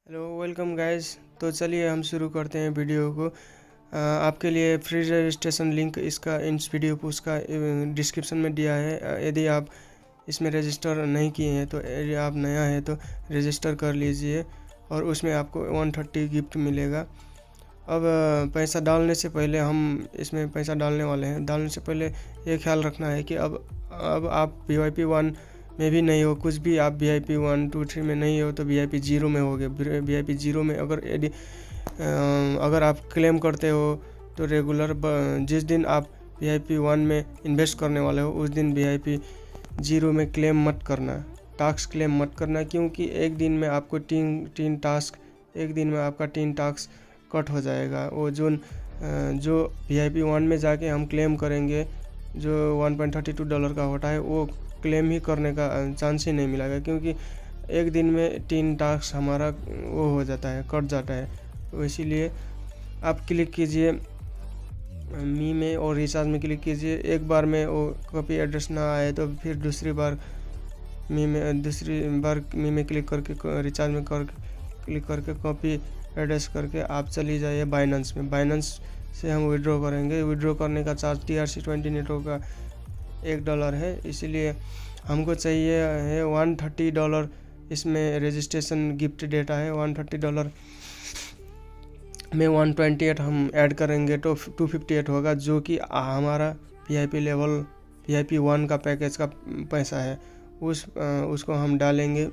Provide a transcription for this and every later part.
Hello welcome guys. तो चलिए हम शुरू करते हैं वीडियो को। आपके लिए फ्री रजिस्ट्रेशन लिंक इसका इस वीडियो को उसका डिस्क्रिप्शन में दिया है। यदि आप इसमें रजिस्टर नहीं किए हैं तो यदि आप नया है तो रजिस्टर कर लीजिए और उसमें आपको 130 गिफ्ट मिलेगा। अब पैसा डालने से पहले हम इसमें पैसा डालने वाले हैं। डालने से पहले ये ख्याल रखना है कि अब आप VIP 1 में भी नहीं हो, कुछ भी आप VIP 1, 2, 3 में नहीं हो तो VIP 0 में होगे। VIP 0 में अगर आप क्लेम करते हो तो रेगुलर जिस दिन आप VIP 1 में इन्वेस्ट करने वाले हो उस दिन VIP 0 में क्लेम मत करना, टास्क क्लेम मत करना, क्योंकि एक दिन में आपको तीन टास्क एक दिन में आपका 3 टास्क कट हो जाएगा। वो जो VIP 1 में जाके हम क्लेम करेंगे जो $1.32 का होता है वो क्लेम ही करने का चांस ही नहीं मिलेगा, क्योंकि एक दिन में 3 टास्क हमारा वो हो जाता है, कट जाता है। तो इसीलिए आप क्लिक कीजिए मी में और रिचार्ज में क्लिक कीजिए। एक बार में वो कॉपी एड्रेस ना आए तो फिर दूसरी बार मी में क्लिक करके रिचार्ज में क्लिक करके कॉपी एड्रेस करके आप चली जाइए बाइनेंस में। बाइनेंस से हम विड्रॉ करेंगे। विड्रॉ करने का चार्ज TRC20 नेटवर्क का $1 है, इसीलिए हमको चाहिए है $130। इसमें रजिस्ट्रेशन गिफ्ट डेटा है $130 में 128 हम ऐड करेंगे तो 258 होगा, जो कि हमारा VIP 1 का पैकेज का पैसा है। उसको हम डालेंगे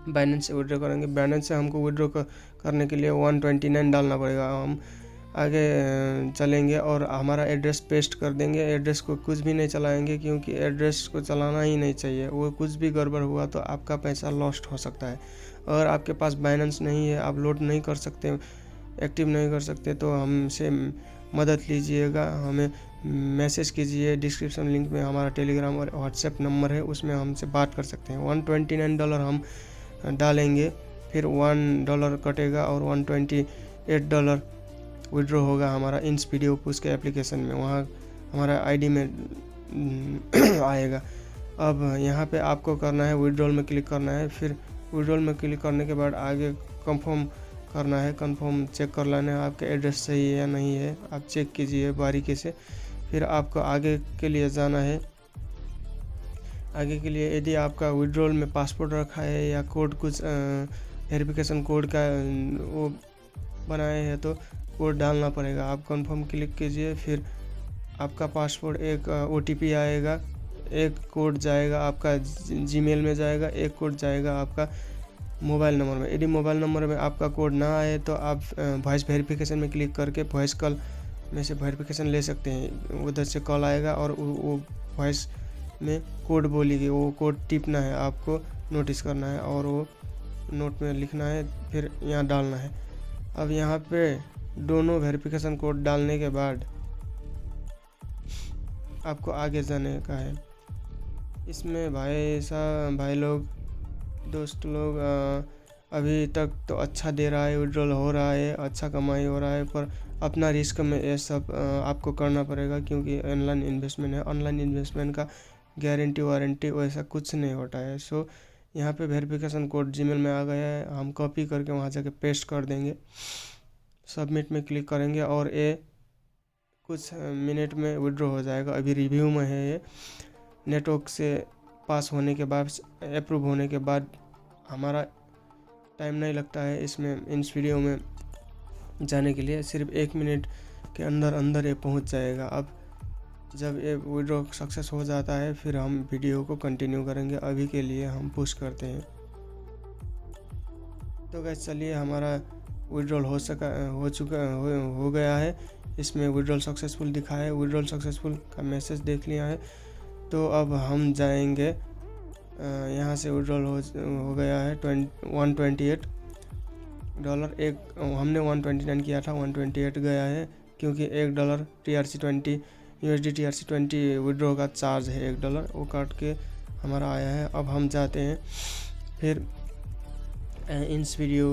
बाइनेंस से विड्रॉ करेंगे। बाइनेंस से हमको विड्रॉ करने के लिए 129 डालना पड़ेगा। हम आगे चलेंगे और हमारा एड्रेस पेस्ट कर देंगे। एड्रेस को कुछ भी नहीं चलाएंगे, क्योंकि एड्रेस को चलाना ही नहीं चाहिए। वो कुछ भी गड़बड़ हुआ तो आपका पैसा लॉस्ट हो सकता है। अगर आपके पास बाइनेंस नहीं है, आप लोड नहीं कर सकते, एक्टिव नहीं कर सकते, तो हमसे मदद लीजिएगा। हमें मैसेज कीजिए। डिस्क्रिप्शन लिंक में हमारा टेलीग्राम और व्हाट्सएप नंबर है, उसमें हमसे बात कर सकते हैं। $129 हम डालेंगे, फिर $1 कटेगा और $128 विड्रॉ होगा हमारा इन वीडियो पुश के एप्लीकेशन में। वहाँ हमारा ID में आएगा। अब यहाँ पे आपको करना है विड्रॉल में क्लिक करना है। फिर विड्रॉल में क्लिक करने के बाद आगे कंफर्म करना है। कंफर्म चेक कर लेना है आपका एड्रेस सही है या नहीं है, आप चेक कीजिए बारीकी से। फिर आपको आगे के लिए जाना है। आगे के लिए यदि आपका विड्रॉल में पासपोर्ट रखा है या कोड कुछ वेरिफिकेशन कोड का वो बनाए हैं तो कोड डालना पड़ेगा। आप कंफर्म क्लिक कीजिए। फिर आपका पासपोर्ट एक OTP आएगा, एक कोड जाएगा आपका जीमेल में जाएगा, एक कोड जाएगा आपका मोबाइल नंबर में। यदि मोबाइल नंबर में आपका कोड ना आए तो आप वॉइस वेरिफिकेशन में क्लिक करके वॉइस कॉल में से वेरिफिकेशन ले सकते हैं। उधर से कॉल आएगा और वो वॉइस में कोड बोलेगी, वो कोड टिपना है, आपको नोटिस करना है और वो नोट में लिखना है, फिर यहाँ डालना है। अब यहाँ पे दोनों वेरिफिकेशन कोड डालने के बाद आपको आगे जाने का है। इसमें भाई लोग, दोस्त लोग, अभी तक तो अच्छा दे रहा है, विड्रॉल हो रहा है, अच्छा कमाई हो रहा है, पर अपना रिस्क में ये सब आपको करना पड़ेगा, क्योंकि ऑनलाइन इन्वेस्टमेंट है। ऑनलाइन इन्वेस्टमेंट का गारंटी वारंटी वैसा कुछ नहीं होता है। सो यहाँ पे वेरिफिकेशन कोड जीमेल में आ गया है, हम कॉपी करके वहाँ जाके पेस्ट कर देंगे। सबमिट में क्लिक करेंगे और ये कुछ मिनट में विड्रॉ हो जाएगा। अभी रिव्यू में है ये। नेटवर्क से पास होने के बाद, अप्रूव होने के बाद हमारा टाइम नहीं लगता है इसमें, इस वीडियो में जाने के लिए। सिर्फ 1 मिनट के अंदर ये पहुंच जाएगा। अब जब ये विड्रॉ सक्सेस हो जाता है फिर हम वीडियो को कंटिन्यू करेंगे। अभी के लिए हम पुश करते हैं। तो गाइस चलिए, हमारा विड्रॉल हो गया है। इसमें विड्रॉल सक्सेसफुल दिखा है। विड्रॉल सक्सेसफुल का मैसेज देख लिया है। तो अब हम जाएंगे, यहाँ से विड्रॉल हो गया है $128। एक हमने 129 किया था, 128 गया है, क्योंकि $1 TRC20 USD TRC20 विड्रॉ का चार्ज है $1, वो काट के हमारा आया है। अब हम जाते हैं फिर इस वीडियो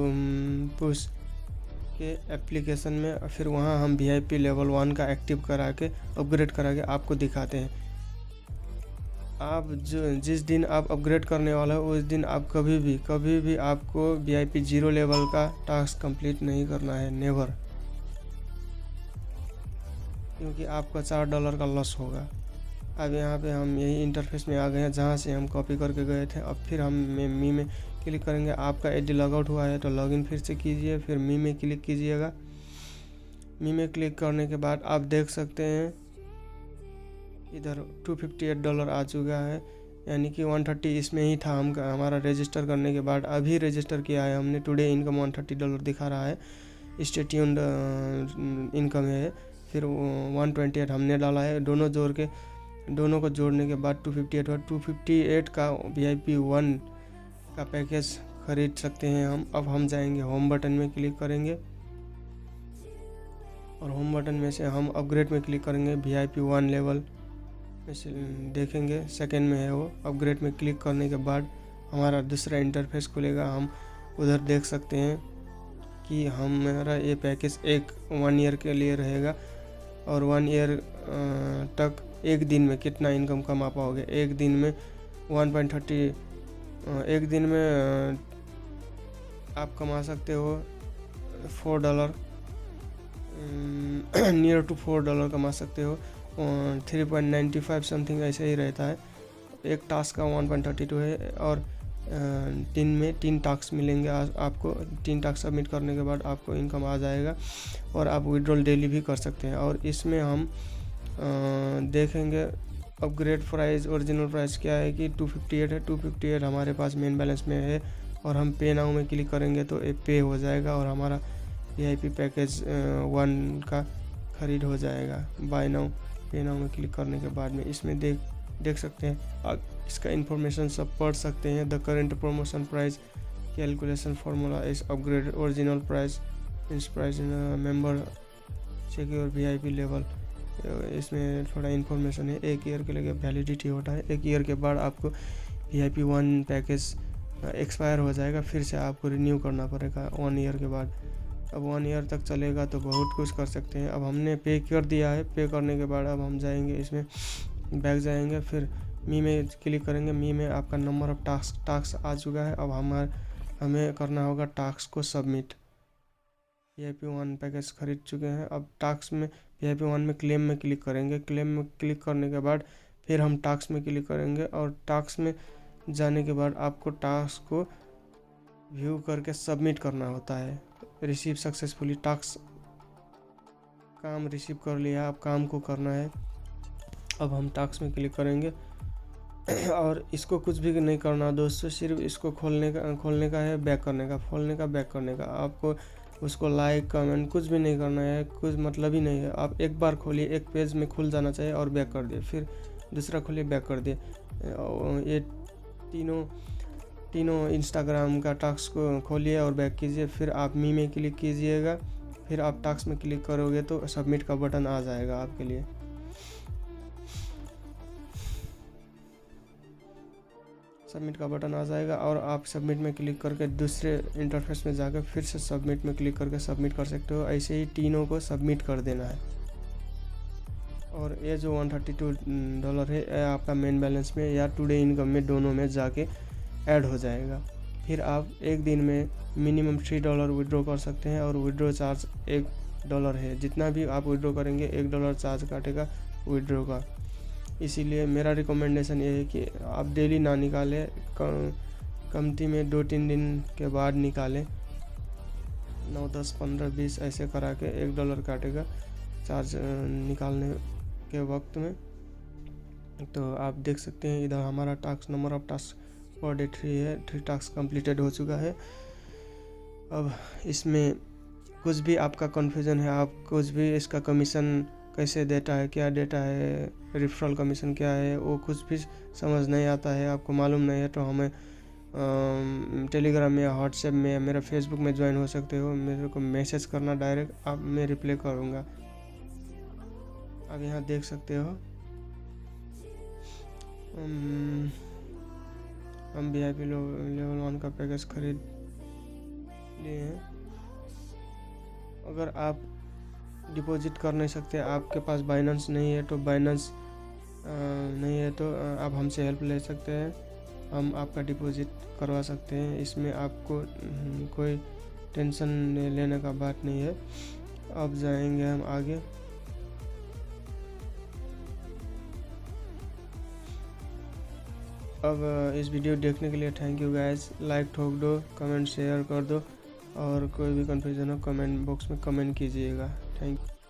पुश के एप्लीकेशन में। फिर वहाँ हम VIP लेवल 1 का एक्टिव करा के अपग्रेड करा के आपको दिखाते हैं। आप जिस दिन आप अपग्रेड करने वाला हो उस दिन आप कभी भी आपको VIP 0 लेवल का टास्क कंप्लीट नहीं करना है, नेवर, क्योंकि आपका $4 का लॉस होगा। अब यहाँ पे हम यही इंटरफेस में आ गए हैं जहाँ से हम कॉपी करके गए थे। अब फिर हम मी में क्लिक करेंगे। आपका ID लॉगआउट हुआ है तो लॉगिन फिर से कीजिए, फिर मी में क्लिक कीजिएगा। मी में क्लिक करने के बाद आप देख सकते हैं इधर $258 आ चुका है, यानी कि 130 इसमें ही था। हमारा रजिस्टर करने के बाद अभी रजिस्टर किया है हमने। टुडे इनकम $130 दिखा रहा है, स्टे ट्यून्ड इनकम है। फिर 128 हमने डाला है, दोनों को जोड़ने के बाद 258 और 258 का VIP 1 का पैकेज खरीद सकते हैं हम। अब हम जाएंगे होम बटन में क्लिक करेंगे और होम बटन में से हम अपग्रेड में क्लिक करेंगे। VIP 1 लेवल में से देखेंगे सेकंड में है वो। अपग्रेड में क्लिक करने के बाद हमारा दूसरा इंटरफेस खुलेगा। हम उधर देख सकते हैं कि हमारा ये पैकेज 1 ईयर के लिए रहेगा और 1 ईयर तक एक दिन में कितना इनकम कमा पाओगे। एक दिन में 1.30 एक दिन में आप कमा सकते हो $4, नियर टू $4 कमा सकते हो। 3.95 समथिंग ऐसे ही रहता है। एक टास्क का 1.32 है और दिन में 3 टास्क मिलेंगे आपको। 3 टास्क सबमिट करने के बाद आपको इनकम आ जाएगा और आप विड्रॉल डेली भी कर सकते हैं। और इसमें हम देखेंगे अपग्रेड प्राइस, ओरिजिनल प्राइस क्या है कि 258 है। 258 हमारे पास मेन बैलेंस में है और हम पे नाउ में क्लिक करेंगे तो ये पे हो जाएगा और हमारा VIP पैकेज 1 का खरीद हो जाएगा। बाय नाउ, पे नाउ में क्लिक करने के बाद में इसमें देख सकते हैं आप इसका इन्फॉर्मेशन सब पढ़ सकते हैं। The current promotion price calculation formula is upgrade original price is price member check your VIP level. इसमें थोड़ा इन्फॉर्मेशन है। 1 ईयर के लिए वैलिडिटी होता है। 1 ईयर के बाद आपको VIP 1 पैकेज एक्सपायर हो जाएगा, फिर से आपको रिन्यू करना पड़ेगा 1 ईयर के बाद। अब 1 ईयर तक चलेगा तो बहुत कुछ कर सकते हैं। अब हमने पे कर दिया है। पे करने के बाद अब हम जाएंगे इसमें बैक जाएंगे, फिर मी में क्लिक करेंगे। मी में आपका नंबर ऑफ टास्क आ चुका है। अब हमें करना होगा टास्क को सबमिट। VIP 1 पैकेज खरीद चुके हैं। अब टास्क में VIP 1 में क्लेम में क्लिक करेंगे। क्लेम में क्लिक करने के बाद फिर हम टास्क में क्लिक करेंगे और टास्क में जाने के बाद आपको टास्क को व्यू करके सबमिट करना होता है। रिसीव सक्सेसफुली, टास्क काम रिसीव कर लिया, अब काम को करना है। अब हम टास्क में क्लिक करेंगे और इसको कुछ भी नहीं करना दोस्तों, सिर्फ इसको खोलने का है, बैक करने का, खोलने का, बैक करने का। आपको उसको लाइक कमेंट कुछ भी नहीं करना है, कुछ मतलब ही नहीं है। आप एक बार खोलिए, एक पेज में खुल जाना चाहिए और बैक कर दिए, फिर दूसरा खोलिए, बैक कर दिए। ये तीनों इंस्टाग्राम का टास्क को खोलिए और बैक कीजिए। फिर आप मी में क्लिक कीजिएगा, फिर आप टास्क में क्लिक करोगे तो सबमिट का बटन आ जाएगा आपके लिए। सबमिट का बटन आ जाएगा और आप सबमिट में क्लिक करके दूसरे इंटरफेस में जाकर फिर से सबमिट में क्लिक करके सबमिट कर सकते हो। ऐसे ही तीनों को सबमिट कर देना है। और ये जो $132 है ये आपका मेन बैलेंस में या टुडे इनकम में दोनों में जाके ऐड हो जाएगा। फिर आप एक दिन में मिनिमम $3 विड्रॉ कर सकते हैं और विड्रॉ चार्ज $1 है। जितना भी आप विड्रॉ करेंगे $1 चार्ज काटेगा विड्रॉ का। इसीलिए मेरा रिकमेंडेशन ये है कि आप डेली ना निकालें, कमती में 2-3 दिन के बाद निकालें। 9, 10, 15, 20 ऐसे करा के $1 काटेगा चार्ज निकालने के वक्त में। तो आप देख सकते हैं इधर हमारा task, number of task per day 3 है। 3 टास्क कंप्लीटेड हो चुका है। अब इसमें कुछ भी आपका कन्फ्यूज़न है, आप कुछ भी इसका कमीशन कैसे देता है, क्या देता है, रेफरल कमीशन क्या है, वो कुछ भी समझ नहीं आता है, आपको मालूम नहीं है, तो हमें टेलीग्राम में या व्हाट्सएप में या मेरा फेसबुक में ज्वाइन हो सकते हो। मेरे को मैसेज करना डायरेक्ट, आप मैं रिप्लाई करूँगा। आप यहाँ देख सकते हो हम VIP लेवल 1 का पैकेज खरीद लिए हैं। अगर आप डिपॉजिट कर नहीं सकते, आपके पास बाइनेंस नहीं है, तो बाइनेंस नहीं है तो आप हमसे हेल्प ले सकते हैं, हम आपका डिपॉजिट करवा सकते हैं। इसमें आपको कोई टेंशन लेने का बात नहीं है। अब जाएंगे हम आगे। अब इस वीडियो देखने के लिए थैंक यू गाइस। लाइक ठोक दो, कमेंट शेयर कर दो, और कोई भी कन्फ्यूजन हो कमेंट बॉक्स में कमेंट कीजिएगा। Thank you.